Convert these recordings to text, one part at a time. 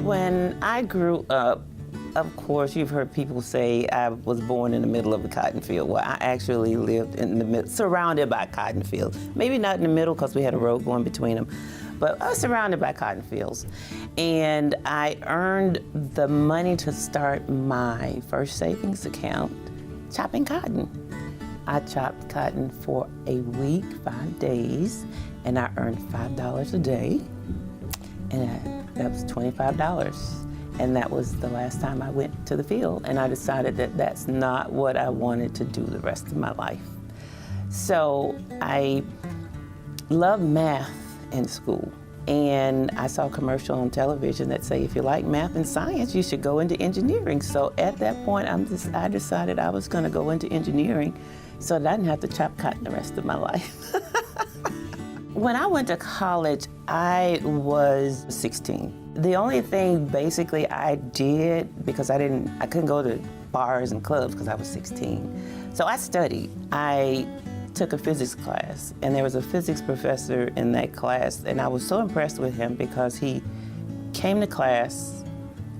When I grew up, of course, you've heard people say I was born in the middle of a cotton field. Well, I actually lived in the middle, surrounded by cotton fields. Maybe not in the middle because we had a road going between them, but I was surrounded by cotton fields. And I earned the money to start my first savings account chopping cotton. I chopped cotton for a week, 5 days, and I earned $5 a day, and that was $25. And that was the last time I went to the field, and I decided that that's not what I wanted to do the rest of my life. So I loved math in school, and I saw a commercial on television that say, if you like math and science, you should go into engineering. So at that point, I decided I was gonna go into engineering so that I didn't have to chop cotton the rest of my life. When I went to college, I was 16. The only thing basically I did, because I couldn't go to bars and clubs because I was 16. So I studied. I took a physics class, and there was a physics professor in that class, and I was so impressed with him because he came to class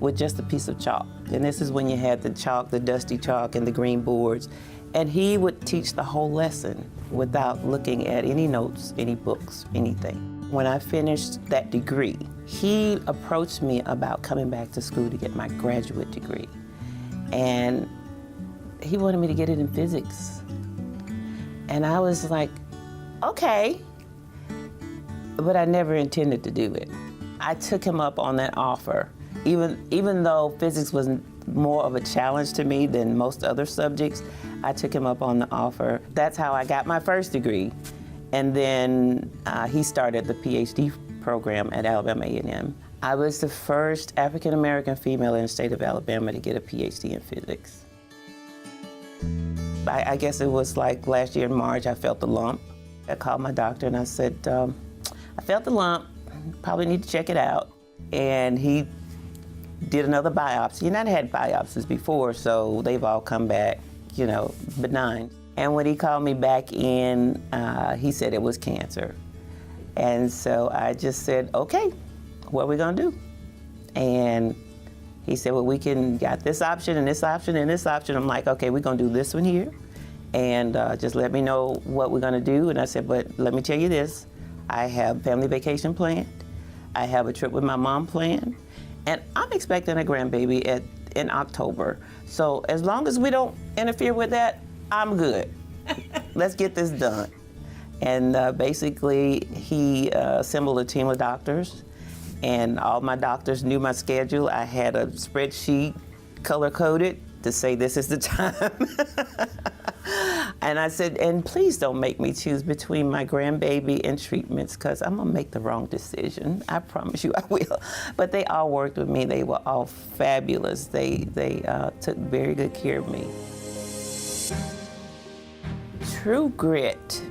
with just a piece of chalk. And this is when you had the chalk, the dusty chalk and the green boards. And he would teach the whole lesson without looking at any notes, any books, anything. When I finished that degree, he approached me about coming back to school to get my graduate degree. And he wanted me to get it in physics. And I was like, okay, but I never intended to do it. I took him up on that offer, even though physics was more of a challenge to me than most other subjects. I took him up on the offer. That's how I got my first degree. And then he started the PhD program at Alabama A&M. I was the first African-American female in the state of Alabama to get a PhD in physics. I guess it was like last year in March, I felt the lump. I called my doctor and I said, I felt the lump, probably need to check it out. And he did another biopsy, and I'd had biopsies before, so they've all come back, you know, benign. And when he called me back in, he said it was cancer. And so I just said, okay, what are we gonna do? And he said, well, we got this option and this option and this option. I'm like, okay, we're gonna do this one here, and just let me know what we're gonna do. And I said, but let me tell you this, I have family vacation planned, I have a trip with my mom planned, and I'm expecting a grandbaby in October. So as long as we don't interfere with that, I'm good. Let's get this done. And basically, he assembled a team of doctors, and all my doctors knew my schedule. I had a spreadsheet color-coded to say this is the time. And I said, and please don't make me choose between my grandbaby and treatments, because I'm gonna make the wrong decision. I promise you I will. But they all worked with me. They were all fabulous. They took very good care of me. True grit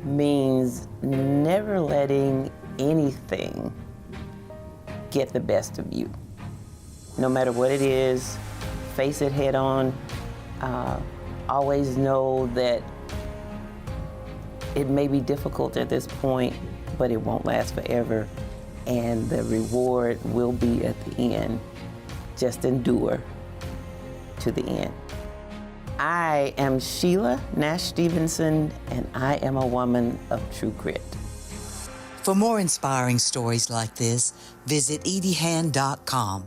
means never letting anything get the best of you. No matter what it is, face it head on. Always know that it may be difficult at this point, but it won't last forever, and the reward will be at the end. Just endure to the end. I am Shelia Nash-Stevenson, and I am a woman of true grit. For more inspiring stories like this, visit ediehan.com.